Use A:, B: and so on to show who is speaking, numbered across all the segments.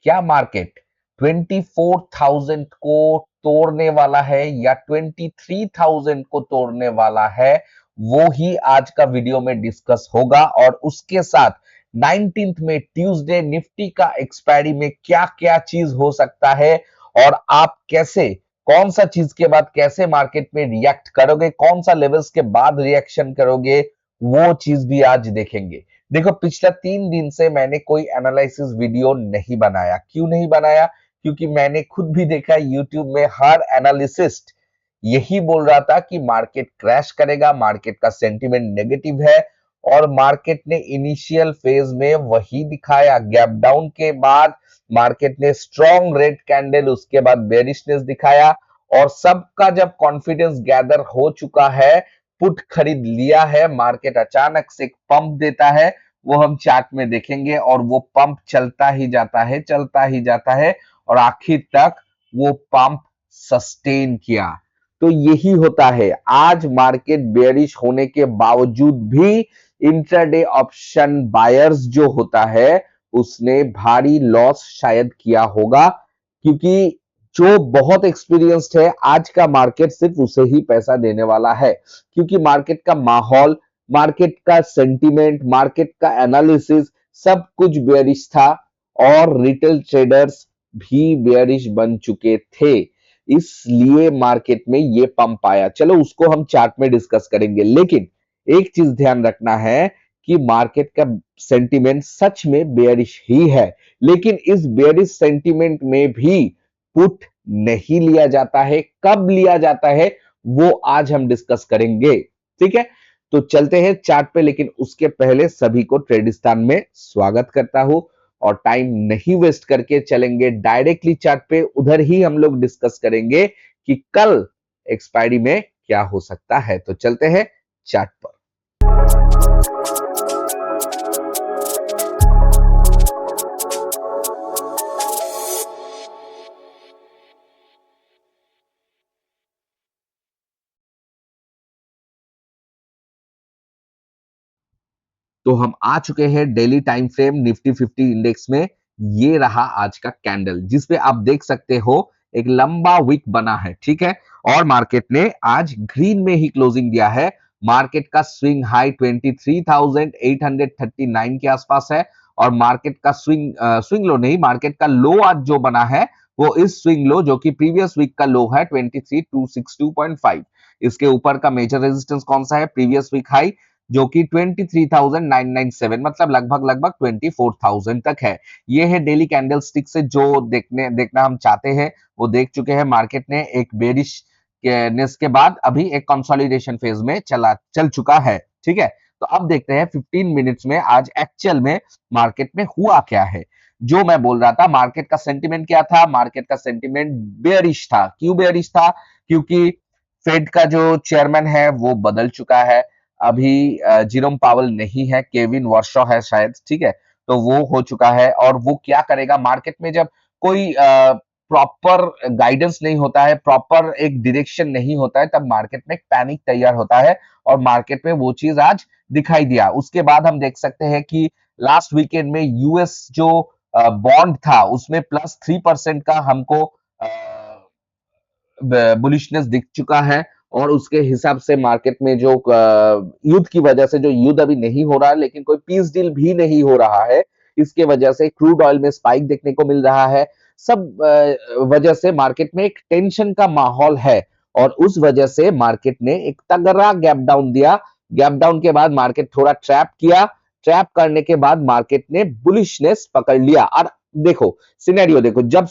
A: क्या मार्केट 24,000 को तोड़ने वाला है या 23,000 को तोड़ने वाला है, वो ही आज का वीडियो में डिस्कस होगा। और उसके साथ 19th में ट्यूसडे निफ्टी का एक्सपायरी में क्या क्या चीज हो सकता है और आप कैसे, कौन सा चीज के बाद कैसे मार्केट में रिएक्ट करोगे, कौन सा लेवल्स के बाद रिएक्शन करोगे, वो चीज भी आज देखेंगे। देखो, पिछला 3 दिन से मैंने कोई एनालिसिस वीडियो नहीं बनाया। क्यों नहीं बनाया? क्योंकि मैंने खुद भी देखा यूट्यूब में हर एनालिसिस्ट यही बोल रहा था कि मार्केट क्रैश करेगा, मार्केट का सेंटीमेंट नेगेटिव है। और मार्केट ने इनिशियल फेज में वही दिखाया। गैप डाउन के बाद मार्केट ने स्ट्रॉन्ग रेड कैंडल, उसके बाद बेरिशनेस दिखाया। और सबका जब कॉन्फिडेंस गैदर हो चुका है, पुट खरीद लिया है, मार्केट अचानक से एक पंप देता है। वो हम चार्ट में देखेंगे और वो पंप चलता ही जाता है, चलता ही जाता है और आखिर तक वो पंप सस्टेन किया। तो यही होता है। आज मार्केट बेयरिश होने के बावजूद भी इंट्राडे ऑप्शन बायर्स जो होता है उसने भारी लॉस शायद किया होगा, क्योंकि जो बहुत एक्सपीरियंस्ड है, आज का मार्केट सिर्फ उसे ही पैसा देने वाला है। क्योंकि मार्केट का माहौल, मार्केट का सेंटीमेंट, मार्केट का एनालिसिस सब कुछ बेयरिश था और रिटेल ट्रेडर्स भी बेयरिश बन चुके थे। इसलिए मार्केट में ये पंप आया। चलो उसको हम चार्ट में डिस्कस करेंगे, लेकिन एक चीज ध्यान रखना है कि मार्केट का सेंटीमेंट सच में बेयरिश ही है। लेकिन इस बेयरिश सेंटीमेंट में भी पुट नहीं लिया जाता है। कब लिया जाता है वो आज हम डिस्कस करेंगे। ठीक है, तो चलते हैं चार्ट पे। लेकिन उसके पहले सभी को ट्रेडिस्तान में स्वागत करता हूं और टाइम नहीं वेस्ट करके चलेंगे डायरेक्टली चार्ट पे। उधर ही हम लोग डिस्कस करेंगे कि कल एक्सपायरी में क्या हो सकता है। तो चलते हैं चार्ट पर। तो हम आ चुके हैं daily time frame Nifty 50 index में। ये रहा आज का कैंडल, जिसपे आप देख सकते हो एक लंबा विक बना है। ठीक है, और मार्केट ने आज ग्रीन में ही क्लोजिंग दिया है। मार्केट का स्विंग हाई 23,839 के आसपास है और मार्केट का स्विंग लो नहीं, मार्केट का लो आज जो बना है वो इस स्विंग लो, जो कि प्रीवियस वीक का लो है 23,262.5। इसके ऊपर का मेजर रेजिस्टेंस कौन सा है? प्रीवियस वीक हाई, जो कि 23,997, मतलब लगभग 24,000 तक है। ये है डेली कैंडल स्टिक से जो देखना हम चाहते हैं वो देख चुके हैं। मार्केट ने एक बेरिश नेस के बाद अभी एक कंसोलिडेशन फेज में चल चुका है। ठीक है, तो अब देखते हैं 15 मिनट्स में आज एक्चुअल में मार्केट में हुआ क्या है। जो मैं बोल रहा था, मार्केट का सेंटीमेंट क्या था? मार्केट का सेंटीमेंट बेयरिश था। क्यों बेयरिश था? क्योंकि फेड का जो चेयरमैन है वो बदल चुका है। अभी जिरोम पावल नहीं है, केविन वर्शो है शायद। ठीक है, तो वो हो चुका है। और वो क्या करेगा मार्केट में? जब कोई प्रॉपर गाइडेंस नहीं होता है, प्रॉपर एक डायरेक्शन नहीं होता है, तब मार्केट में एक पैनिक तैयार होता है और मार्केट में वो चीज आज दिखाई दिया। उसके बाद हम देख सकते हैं कि लास्ट वीकेंड में यूएस जो बॉन्ड था उसमें +3% का हमको बुलिशनेस दिख चुका है। और उसके हिसाब से मार्केट में जो युद्ध की वजह से, जो युद्ध अभी नहीं हो रहा है लेकिन कोई पीस डील भी नहीं हो रहा है, इसके वजह से क्रूड ऑयल में स्पाइक देखने को मिल रहा है। सब वजह से मार्केट में एक टेंशन का माहौल है और उस वजह से मार्केट ने एक तगड़ा गैप डाउन दिया। गैप डाउन के बाद मार्केट थोड़ा ट्रैप किया। ट्रैप करने के बाद मार्केट ने बुलिशनेस पकड़ लिया। और देखो सिनेरियो देखो, जब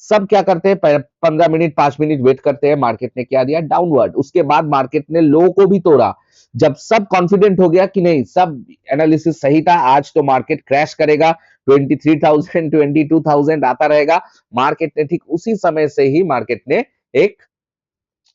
A: सब क्या करते हैं? 15 मिनट 5 मिनट वेट करते हैं। मार्केट ने क्या दिया? डाउनवर्ड। उसके बाद मार्केट ने लो को भी तोड़ा। जब सब कॉन्फिडेंट हो गया कि नहीं, सब एनालिसिस सही था, आज तो मार्केट क्रैश करेगा, 23,000 22,000 आता रहेगा, मार्केट ने ठीक उसी समय से ही मार्केट ने एक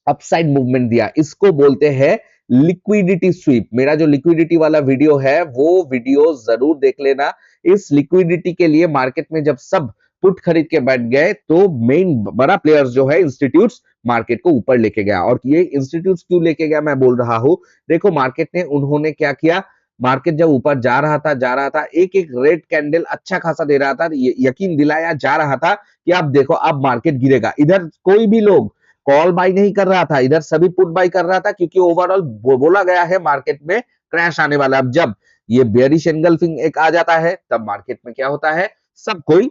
A: अपसाइड मूवमेंट दिया। इसको बोलते हैं लिक्विडिटी स्वीप। मेरा जो लिक्विडिटी वाला वीडियो है वो वीडियो जरूर देख लेना। इस लिक्विडिटी के लिए मार्केट में जब सब पुट खरीद के बैठ गए तो मेन बड़ा प्लेयर्स जो है इंस्टीट्यूट्स मार्केट को ऊपर लेके गया। और ये इंस्टीट्यूट्स क्यों लेके गया मैं बोल रहा हूं, देखो मार्केट ने, उन्होंने क्या किया? मार्केट जब ऊपर जा रहा था, एक एक रेड कैंडल अच्छा खासा दे रहा था, यकीन दिलाया जा रहा था कि आप देखो अब मार्केट गिरेगा। इधर कोई भी लोग कॉल बाई नहीं कर रहा था, इधर सभी पुट बाई कर रहा था, क्योंकि ओवरऑल बोला गया है मार्केट में क्रैश आने वाला। अब जब ये बेयरिश एंगल्फिंग एक आ जाता है, तब मार्केट में क्या होता है, सब कोई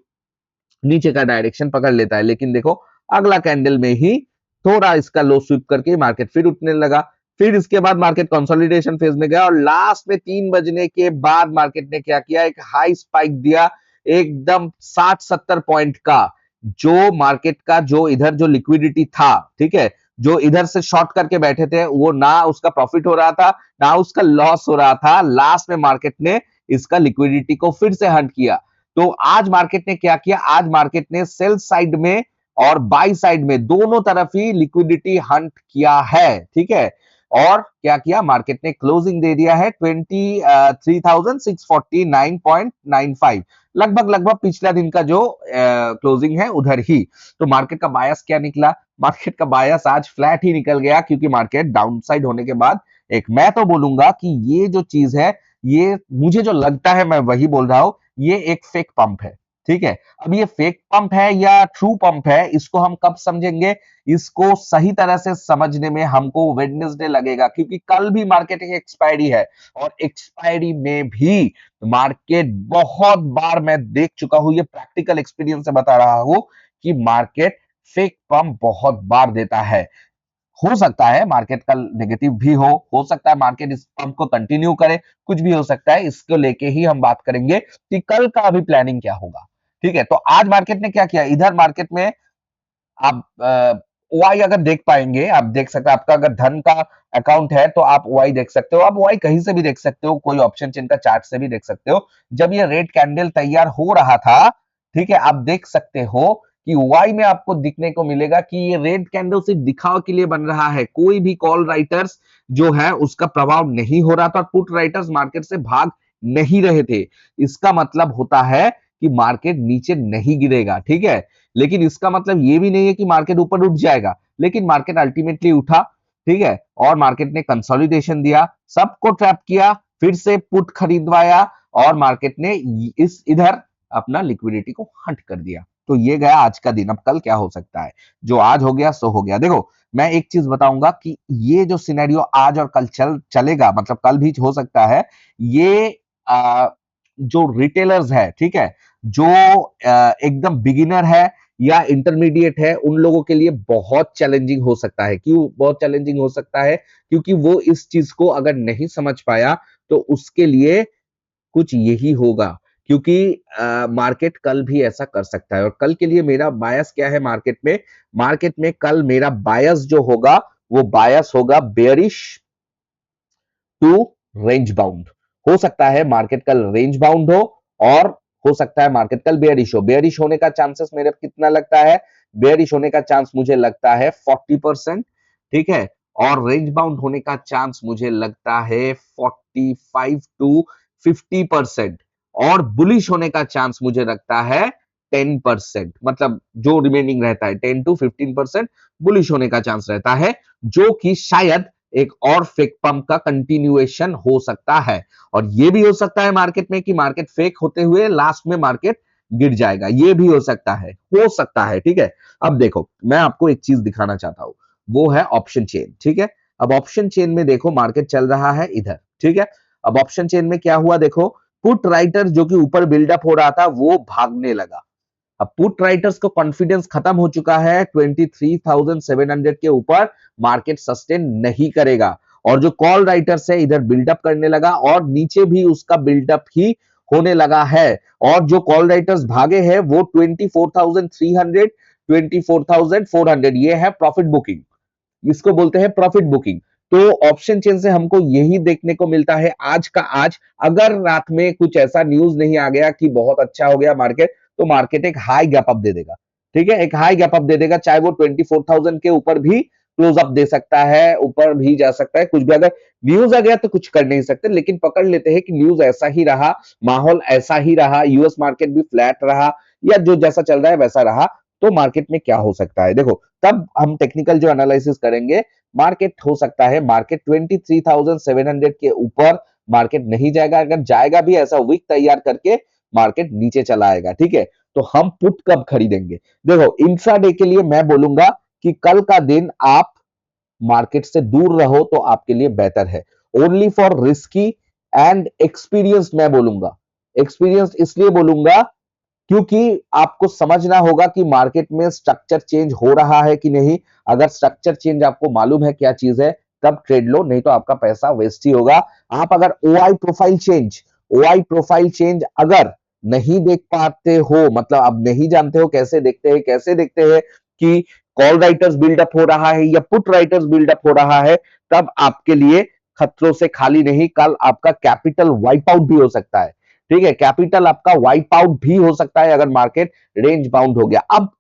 A: नीचे का डायरेक्शन पकड़ लेता है। लेकिन देखो अगला कैंडल में ही थोड़ा इसका लो स्वीप करके मार्केट फिर उठने लगा। फिर इसके बाद मार्केट कंसोलिडेशन फेज में गया और लास्ट में 3 बजने के बाद मार्केट ने क्या किया, एक हाई स्पाइक दिया एकदम 60-70 पॉइंट का। जो मार्केट का जो इधर जो लिक्विडिटी था, ठीक है, जो इधर से शॉर्ट करके बैठे थे, वो ना उसका प्रॉफिट हो रहा था ना उसका लॉस हो रहा था। लास्ट में मार्केट ने इसका लिक्विडिटी को फिर से हंट किया। तो आज मार्केट ने क्या किया, आज मार्केट ने सेल साइड में और बाई साइड में दोनों तरफ ही लिक्विडिटी हंट किया है, ठीक है। और क्या किया, मार्केट ने क्लोजिंग दे दिया है 23,649.95, लगभग लगभग पिछला दिन का जो क्लोजिंग है उधर ही। तो मार्केट का बायस क्या निकला, मार्केट का बायस आज फ्लैट ही निकल गया, क्योंकि मार्केट डाउनसाइड होने के बाद एक, मैं तो बोलूंगा कि ये जो चीज है, ये मुझे जो लगता है मैं वही बोल रहा हूं, ये एक फेक पंप है, ठीक है। अब ये फेक पंप है या ट्रू पंप है, इसको हम कब समझेंगे, इसको सही तरह से समझने में हमको वेडनेसडे लगेगा, क्योंकि कल भी मार्केट की एक्सपायरी है और एक्सपायरी में भी मार्केट बहुत बार मैं देख चुका हूं, ये प्रैक्टिकल एक्सपीरियंस से बता रहा हूं कि मार्केट फेक पंप बहुत बार देता है। हो सकता है मार्केट कल नेगेटिव भी हो सकता है मार्केट इस पंप को कंटिन्यू करे, कुछ भी हो सकता है। इसको लेके ही हम बात करेंगे कि कल का अभी प्लानिंग क्या होगा, ठीक है। तो आज मार्केट ने क्या किया, इधर मार्केट में आप ओआई अगर देख पाएंगे, आप देख सकते हैं, आपका अगर धन का अकाउंट है तो आप ओआई देख सकते हो, आप ओआई कहीं से भी देख सकते हो, कोई ऑप्शन चेन का चार्ट से भी देख सकते हो। जब ये रेड कैंडल तैयार हो रहा था, ठीक है, आप देख सकते हो कि ओआई में आपको दिखने को मिलेगा कि ये रेड कैंडल सिर्फ दिखाव के लिए बन रहा है, कोई भी कॉल राइटर्स जो है उसका प्रभाव नहीं हो रहा था, पुट राइटर्स मार्केट से भाग नहीं रहे थे। इसका मतलब होता है कि मार्केट नीचे नहीं गिरेगा, ठीक है। लेकिन इसका मतलब ये भी नहीं है कि मार्केट ऊपर उठ जाएगा, लेकिन मार्केट अल्टीमेटली उठा, ठीक है, और मार्केट ने कंसोलिडेशन दिया, सबको ट्रैप किया, फिर से पुट खरीदवाया और मार्केट ने इस इधर अपना लिक्विडिटी को हंट कर दिया। तो ये गया आज का दिन। अब कल क्या हो सकता है, जो आज हो गया सो हो गया। देखो मैं एक चीज बताऊंगा कि ये जो सिनेरियो आज और कल चलेगा, मतलब कल भी हो सकता है, ये जो रिटेलर्स है, ठीक है, जो एकदम बिगिनर है या इंटरमीडिएट है, उन लोगों के लिए बहुत चैलेंजिंग हो सकता है। क्यों बहुत चैलेंजिंग हो सकता है, क्योंकि वो इस चीज को अगर नहीं समझ पाया तो उसके लिए कुछ यही होगा, क्योंकि मार्केट कल भी ऐसा कर सकता है। और कल के लिए मेरा बायस क्या है, मार्केट में कल मेरा बायस जो होगा, वो बायस होगा बेयरिश टू रेंज बाउंड। हो सकता है मार्केट कल रेंज बाउंड हो और हो सकता है मार्केट कल बेयरिश हो। बेयरिश होने का चांसेस मेरे कितना लगता है, बेयरिश होने का चांस मुझे लगता है 40%, ठीक है। और रेंज बाउंड होने का चांस मुझे लगता है 45 to 50%। और बुलिश होने का चांस मुझे लगता है 10%, मतलब जो रिमेनिंग रहता है 10 to 15% बुलिश होने का चांस रहता है, जो कि शायद एक और फेक पंप का कंटिन्यूएशन हो सकता है। और ये भी हो सकता है मार्केट में कि मार्केट फेक होते हुए लास्ट में मार्केट गिर जाएगा, ये भी हो सकता है, ठीक है। अब देखो मैं आपको एक चीज दिखाना चाहता हूं, वो है ऑप्शन चेन, ठीक है। अब ऑप्शन चेन में देखो मार्केट चल रहा है इधर, ठीक है। अब ऑप्शन चेन में क्या हुआ, देखो पुट राइटर जो कि ऊपर बिल्डअप हो रहा था वो भागने लगा। अब पुट राइटर्स को कॉन्फिडेंस खत्म हो चुका है, 23,700 के ऊपर मार्केट सस्टेन नहीं करेगा। और जो कॉल राइटर्स है इधर बिल्डअप करने लगा और नीचे भी उसका बिल्डअप ही होने लगा है। और जो कॉल राइटर्स भागे हैं वो 24,300, 24,400, ये है प्रॉफिट बुकिंग, इसको बोलते हैं प्रॉफिट बुकिंग। तो ऑप्शन चेन से हमको यही देखने को मिलता है आज का आज। अगर रात में कुछ ऐसा न्यूज नहीं आ गया कि बहुत अच्छा हो गया मार्केट, तो मार्केट एक हाई गैप अप दे देगा, ठीक है, एक हाई गैप अप दे देगा, चाहे वो 24,000 के ऊपर भी क्लोज अप दे सकता है, ऊपर भी जा सकता है, कुछ भी। अगर न्यूज आ गया तो कुछ कर नहीं सकते, लेकिन पकड़ लेते हैं कि न्यूज ऐसा ही रहा, माहौल ऐसा ही रहा, यूएस मार्केट भी फ्लैट रहा या जो जैसा चल रहा है वैसा रहा, तो मार्केट में क्या हो सकता है, देखो तब हम टेक्निकल जो एनालिसिस करेंगे। मार्केट हो सकता है, मार्केट 23,700 के ऊपर मार्केट नहीं जाएगा, अगर जाएगा भी ऐसा विक तैयार करके मार्केट नीचे चला आएगा। ठीक है, तो हम पुट कब खरीदेंगे? देखो इंट्राडे के लिए मैं बोलूंगा कि कल का दिन आप मार्केट से दूर रहो तो आपके लिए बेहतर है। Only for risky and experience मैं बोलूंगा। एक्सपीरियंस इसलिए बोलूंगा क्योंकि आपको समझना होगा कि मार्केट में स्ट्रक्चर चेंज हो रहा है कि नहीं। अगर स्ट्रक्चर चेंज आपको मालूम है क्या चीज है तब ट्रेड लो, नहीं तो आपका पैसा वेस्ट ही होगा। आप अगर ओआई प्रोफाइल चेंज अगर नहीं देख पाते हो, मतलब अब नहीं जानते हो कैसे देखते हैं कि कॉल राइटर्स बिल्डअप हो रहा है या पुट राइटर्स बिल्डअप हो रहा है, तब आपके लिए खतरों से खाली नहीं, कल आपका कैपिटल वाइप आउट भी हो सकता है। ठीक है, कैपिटल आपका वाइप आउट भी हो सकता है अगर मार्केट रेंज बाउंड हो गया। अब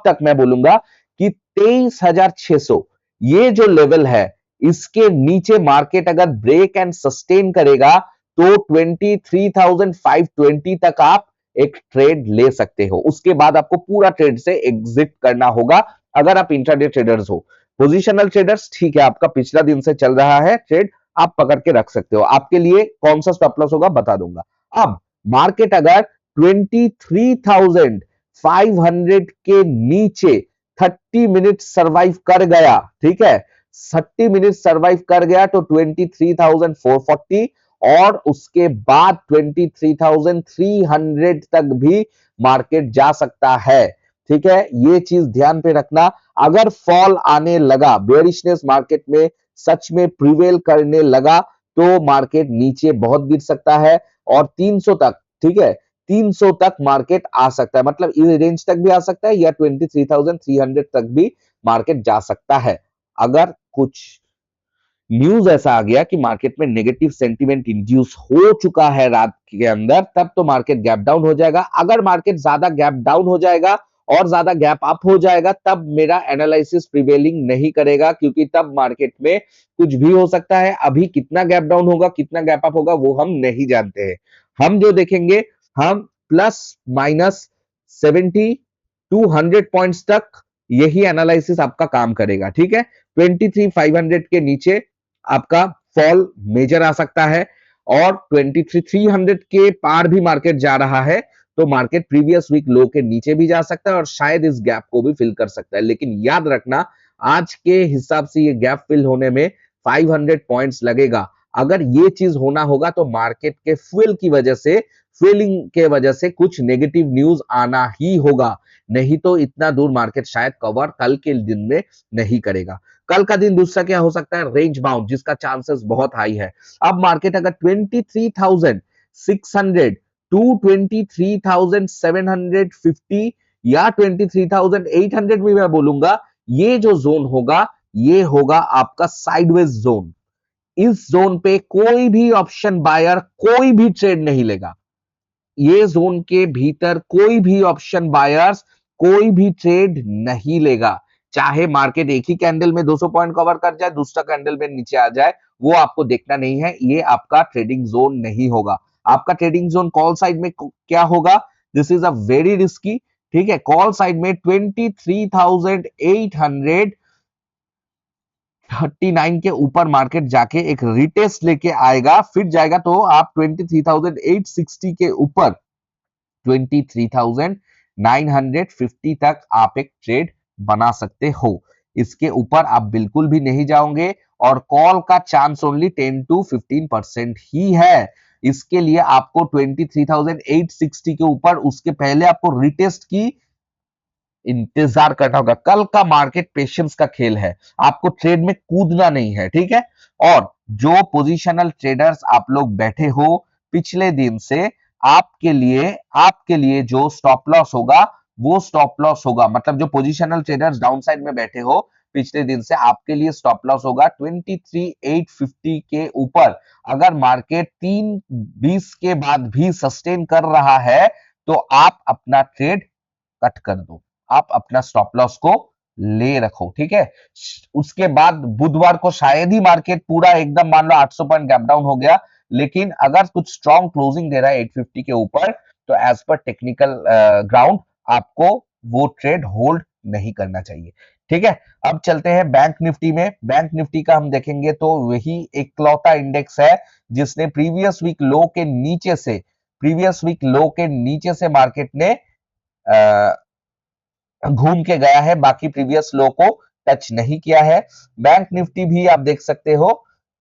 A: तक मैं बोलूंगा कि 23,600 ये जो लेवल है, इसके नीचे मार्केट अगर ब्रेक एंड सस्टेन करेगा तो 23,520 तक आप एक ट्रेड ले सकते हो। उसके बाद आपको पूरा ट्रेड से एग्जिट करना होगा अगर आप इंट्राडे ट्रेडर्स हो। पोजिशनल ट्रेडर्स ठीक है, आपका पिछला दिन से चल रहा है ट्रेड, आप पकड़ के रख सकते हो। आपके लिए कौन सा स्टॉप लॉस होगा बता दूंगा। अब मार्केट अगर 23,500 के नीचे 30 मिनट सर्वाइव कर गया, ठीक है, 30 मिनट सर्वाइव कर गया तो 23,440 और उसके बाद 23,300 तक भी मार्केट जा सकता है। ठीक है, ये चीज ध्यान पे रखना। अगर फॉल आने लगा, बेयरिशनेस मार्केट में सच में प्रिवेल करने लगा तो मार्केट नीचे बहुत गिर सकता है और 300 तक, ठीक है, 300 तक मार्केट आ सकता है, मतलब इस रेंज तक भी आ सकता है या 23,300 तक भी मार्केट जा सकता है। अगर कुछ न्यूज ऐसा आ गया कि मार्केट में नेगेटिव सेंटीमेंट इंड्यूस हो चुका है रात के अंदर, तब तो मार्केट गैप डाउन हो जाएगा। अगर मार्केट ज्यादा गैप डाउन हो जाएगा और ज्यादा गैप अप हो जाएगा तब मेरा एनालिसिस प्रिवेलिंग नहीं करेगा, क्योंकि तब मार्केट में कुछ भी हो सकता है। अभी कितना गैप डाउन होगा कितना गैप अप होगा वो हम नहीं जानते हैं। हम जो देखेंगे, हम प्लस माइनस 70 to 100 तक यही एनालिसिस आपका काम करेगा। ठीक है, 23,500 के नीचे आपका फॉल मेजर आ सकता है और 23,300 के पार भी मार्केट जा रहा है तो मार्केट प्रीवियस वीक लो के नीचे भी जा सकता है और शायद इस गैप को भी फिल कर सकता है। लेकिन याद रखना, आज के हिसाब से ये गैप फिल होने में 500 पॉइंट्स लगेगा। अगर ये चीज होना होगा तो मार्केट के फ्यूलिंग के वजह से कुछ नेगेटिव न्यूज आना ही होगा, नहीं तो इतना दूर मार्केट शायद कवर कल के दिन में नहीं करेगा। कल का दिन दूसरा क्या हो सकता है? रेंज बाउंड, जिसका चांसेस बहुत हाई है। अब मार्केट अगर 23,600 टू 23,750 या 23,800 भी मैं बोलूंगा, ये जो जोन होगा ये होगा आपका साइडवेज जोन। इस जोन पे कोई भी ऑप्शन बायर कोई भी ट्रेड नहीं लेगा। ये जोन के भीतर कोई भी ऑप्शन बायर्स कोई भी ट्रेड नहीं लेगा। चाहे मार्केट एक ही कैंडल में 200 पॉइंट कवर कर जाए, दूसरा कैंडल में नीचे आ जाए, वो आपको देखना नहीं है। ये आपका ट्रेडिंग जोन नहीं होगा। आपका ट्रेडिंग जोन कॉल साइड में क्या होगा? This is a very risky. ठीक है, कॉल साइड में 23,839 के ऊपर मार्केट जाके एक रिटेस्ट लेके आएगा, फिर जाएगा तो आप 23,860 के ऊपर 23,950 तक आप एक ट्रेड बना सकते हो। इसके ऊपर आप बिल्कुल भी नहीं जाओगे और कॉल का चांस ओनली 10 to 15% ही है। इसके लिए आपको 23,860 के ऊपर उसके पहले आपको रिटेस्ट की इंतजार करना होगा। कल का मार्केट पेशेंस का खेल है, आपको ट्रेड में कूदना नहीं है। ठीक है, और जो पोजिशनल ट्रेडर्स आप लोग बैठे हो पिछले दिन से, आपके लिए जो स्टॉप लॉस होगा वो स्टॉप लॉस होगा, मतलब जो पोजिशनल ट्रेडर्स डाउन साइड में बैठे हो पिछले दिन से, आपके लिए स्टॉप लॉस होगा 23,850 के ऊपर। अगर मार्केट 3:20 के बाद भी सस्टेन कर रहा है तो आप अपना ट्रेड कट कर दो, आप अपना स्टॉप लॉस को ले रखो। ठीक है, उसके बाद बुधवार को शायद ही मार्केट पूरा एकदम मान लो 800 पॉइंट गैप डाउन हो गया, लेकिन अगर कुछ स्ट्रॉन्ग क्लोजिंग दे रहा है 850 के ऊपर तो एज पर टेक्निकल ग्राउंड आपको वो ट्रेड होल्ड नहीं करना चाहिए। ठीक है। अब चलते हैं बैंक निफ्टी में। बैंक निफ्टी का हम देखेंगे तो वही एकलौता इंडेक्स है जिसने प्रीवियस वीक लो के नीचे से मार्केट ने घूम के गया है, बाकी प्रीवियस लो को टच नहीं किया है। बैंक निफ्टी भी आप देख सकते हो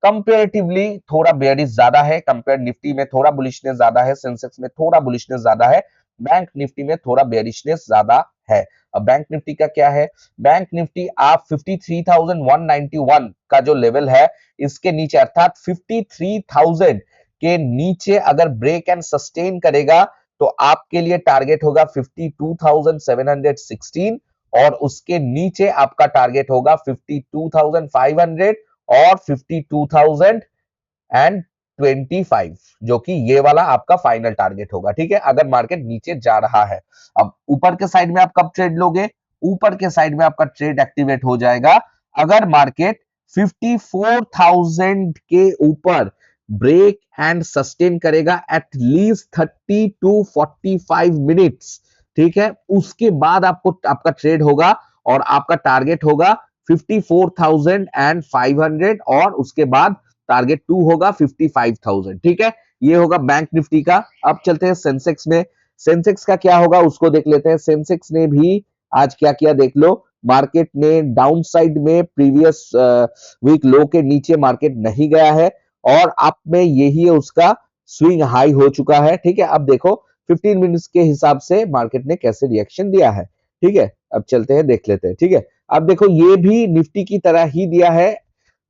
A: कंपेरेटिवली थोड़ा बेयरिश ज्यादा है, कंपेयर निफ्टी में थोड़ा बुलिशनेस ज्यादा है, सेंसेक्स में थोड़ा बुलिशनेस ज्यादा है, बैंक निफ्टी में थोड़ा बेयरिशनेस ज्यादा है। अब बैंक निफ्टी का क्या है, बैंक निफ्टी आप 53,191 का जो लेवल है इसके नीचे अर्थात 53,000 के नीचे अगर ब्रेक एंड सस्टेन करेगा तो आपके लिए टारगेट होगा 52,716 और उसके नीचे आपका टारगेट होगा 52,500 और 52,025 जो कि ये वाला आपका फाइनल टारगेट होगा। ठीक है, अगर मार्केट नीचे जा रहा है। अब ऊपर के साइड में आप कब ट्रेड लोगे, ऊपर के साइड में आपका ट्रेड एक्टिवेट हो जाएगा अगर मार्केट 54,000 के ऊपर ब्रेक एंड सस्टेन करेगा एटलीस्ट 30 टू 45 मिनट्स। ठीक है, उसके बाद आपको आपका ट्रेड होगा और आपका टारगेट होगा 54,500 और उसके बाद टारगेट 2 होगा 55,000। ठीक है, ये होगा बैंक निफ्टी का। अब चलते हैं सेंसेक्स में। सेंसेक्स का क्या होगा उसको देख लेते हैं। सेंसेक्स ने भी आज क्या किया देख लो। मार्केट ने डाउन साइड में प्रीवियस वीक लो के नीचे मार्केट नहीं गया है और अप में यही उसका स्विंग हाई हो चुका है। ठीक है, अब देखो 15 मिनट्स के हिसाब से मार्केट ने कैसे रिएक्शन दिया है। ठीक है, अब चलते हैं देख लेते हैं। ठीक है, अब देखो ये भी निफ्टी की तरह ही दिया है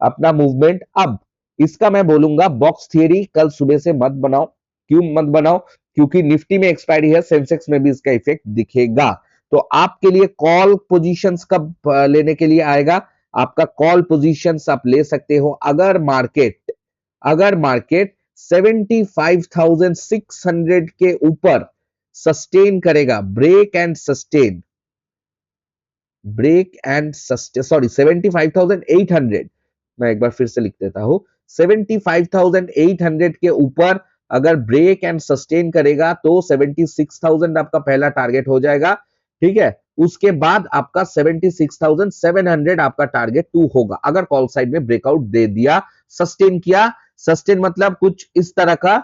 A: अपना मूवमेंट। अब इसका मैं बोलूंगा बॉक्स थियरी कल सुबह से मत बनाओ। क्यों मत बनाओ, क्योंकि निफ्टी में एक्सपायरी है, सेंसेक्स में भी इसका इफेक्ट दिखेगा। तो आपके लिए कॉल पोजीशंस कब लेने के लिए आएगा, आपका कॉल पोजीशंस आप ले सकते हो अगर मार्केट 75,600 के ऊपर सस्टेन करेगा, ब्रेक एंड सस्टेन, सॉरी 75,800, मैं एक बार फिर से लिख देता हूं, 75,800 के ऊपर अगर ब्रेक एंड सस्टेन करेगा तो 76,000 आपका पहला टारगेट हो जाएगा। ठीक है, उसके बाद आपका 76,700 आपका टारगेट 2 होगा अगर कॉल साइड में ब्रेकआउट दे दिया, सस्टेन किया। सस्टेन मतलब कुछ इस तरह का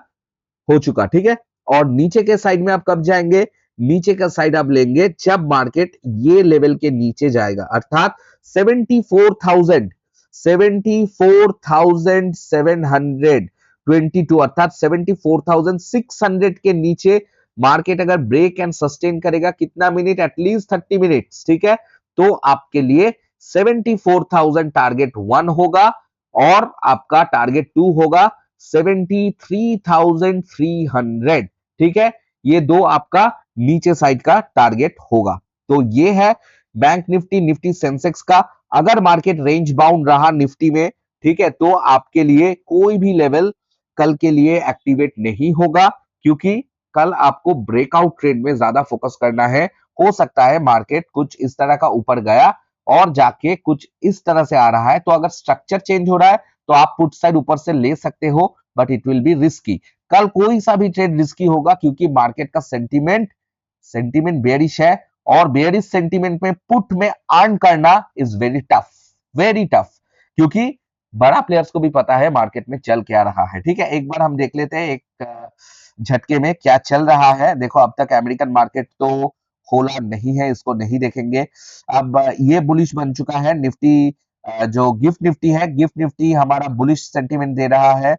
A: हो चुका। ठीक है, और नीचे के साइड में आप कब जाएंगे, नीचे का साइड आप लेंगे जब मार्केट ये लेवल के नीचे जाएगा अर्थात 74,722 अर्थात 74,600 के नीचे मार्केट अगर ब्रेक एंड सस्टेन करेगा कितना मिनट, एटलीस्ट 30 मिनट्स। ठीक है, तो आपके लिए 74,000 टारगेट 1 होगा और आपका टारगेट 2 होगा 73,300। ठीक है, ये दो आपका नीचे साइड का टारगेट होगा। तो ये है बैंक निफ्टी, निफ्टी सेंसेक्स का। अगर मार्केट रेंज बाउंड रहा निफ्टी में, ठीक है, तो आपके लिए कोई भी लेवल कल के लिए एक्टिवेट नहीं होगा क्योंकि कल आपको ब्रेकआउट ट्रेड में ज्यादा फोकस करना है। हो सकता है मार्केट कुछ इस तरह का ऊपर गया और जाके कुछ इस तरह से आ रहा है, तो अगर स्ट्रक्चर चेंज हो रहा है तो आप पुट साइड ऊपर से ले सकते हो, but it will be risky. कल कोई सा भी ट्रेड रिस्की होगा क्योंकि मार्केट का सेंटीमेंट बेयरिश है और बेयरिश सेंटीमेंट में पुट में अर्न करना इज वेरी टफ क्योंकि बड़ा प्लेयर्स को भी पता है मार्केट में चल क्या रहा है। ठीक है, एक बार हम देख लेते हैं एक झटके में क्या चल रहा है। देखो अब तक अमेरिकन मार्केट तो खोला नहीं है, इसको नहीं देखेंगे। अब ये बुलिश बन चुका है निफ्टी, जो गिफ्ट निफ्टी है, गिफ्ट निफ्टी हमारा बुलिश सेंटीमेंट दे रहा है।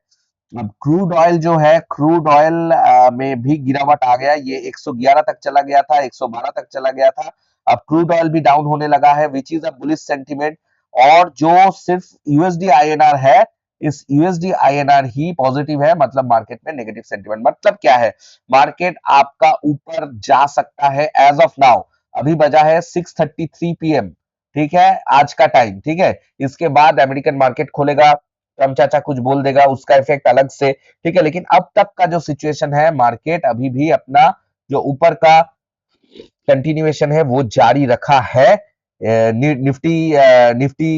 A: अब क्रूड ऑयल जो है, क्रूड ऑयल में भी गिरावट आ गया, ये 111 तक चला गया था, 112 तक चला गया था। अब क्रूड ऑयल भी डाउन होने लगा है which is a bullish sentiment. और जो सिर्फ यूएसडी आईएनआर है, इस यूएसडी आईएनआर ही पॉजिटिव है, मतलब मार्केट में नेगेटिव सेंटीमेंट। मतलब क्या है, मार्केट आपका ऊपर जा सकता है एज ऑफ नाउ। अभी बजा है 6:33 पीएम। ठीक है, आज का टाइम। ठीक है, इसके बाद अमेरिकन मार्केट खोलेगा, ट्रम्प चाचा कुछ बोल देगा, उसका इफेक्ट अलग से। ठीक है, लेकिन अब तक का जो सिचुएशन है, मार्केट अभी भी अपना जो ऊपर का कंटिन्यूएशन है वो जारी रखा है। निफ्टी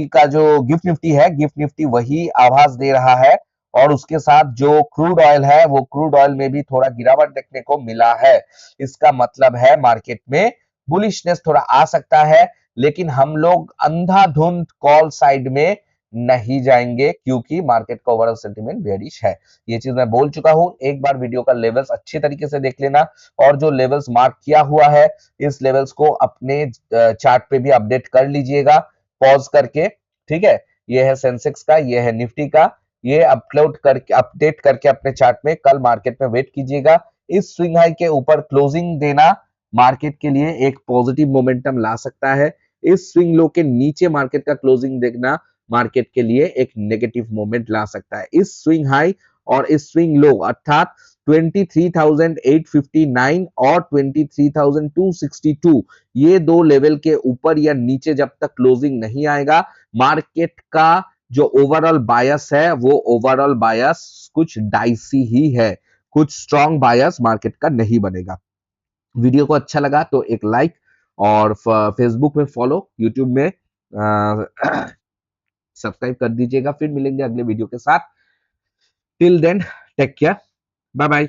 A: का जो गिफ्ट निफ्टी है, गिफ्ट निफ्टी वही आभास दे रहा है और उसके साथ जो क्रूड ऑयल है वो क्रूड ऑयल में भी थोड़ा गिरावट देखने को मिला है। इसका मतलब है मार्केट में बुलिशनेस थोड़ा आ सकता है। लेकिन हम लोग अंधाधुंध कॉल साइड में नहीं जाएंगे क्योंकि मार्केट का ओवरऑल सेंटीमेंट बेयरिश है। ये चीज मैं बोल चुका हूं। एक बार वीडियो का लेवल्स अच्छे तरीके से देख लेना और जो लेवल्स मार्क किया हुआ है इस लेवल्स को अपने चार्ट पे भी अपडेट कर लीजिएगा पॉज करके। ठीक है, ये है सेंसेक्स का, ये है निफ्टी का, ये अपलोड करके अपडेट करके अपने चार्ट में कल मार्केट में वेट कीजिएगा। इस स्विंग हाई के ऊपर क्लोजिंग देना मार्केट के लिए एक पॉजिटिव मोमेंटम ला सकता है। इस स्विंग लो के नीचे मार्केट का क्लोजिंग देखना मार्केट के लिए एक नेगेटिव मोमेंट ला सकता है। इस स्विंग हाई और इस स्विंग लो अर्थात 23,859 और 23,262 ये दो लेवल के ऊपर या नीचे जब तक क्लोजिंग नहीं आएगा मार्केट का जो ओवरऑल बायस है वो ओवरऑल बायस कुछ डाइसी ही है, कुछ स्ट्रॉन्ग बायस मार्केट का नहीं बनेगा। वीडियो को अच्छा लगा तो एक लाइक और फेसबुक में फॉलो, यूट्यूब में सब्सक्राइब कर दीजिएगा। फिर मिलेंगे अगले वीडियो के साथ। Till then take care, bye bye.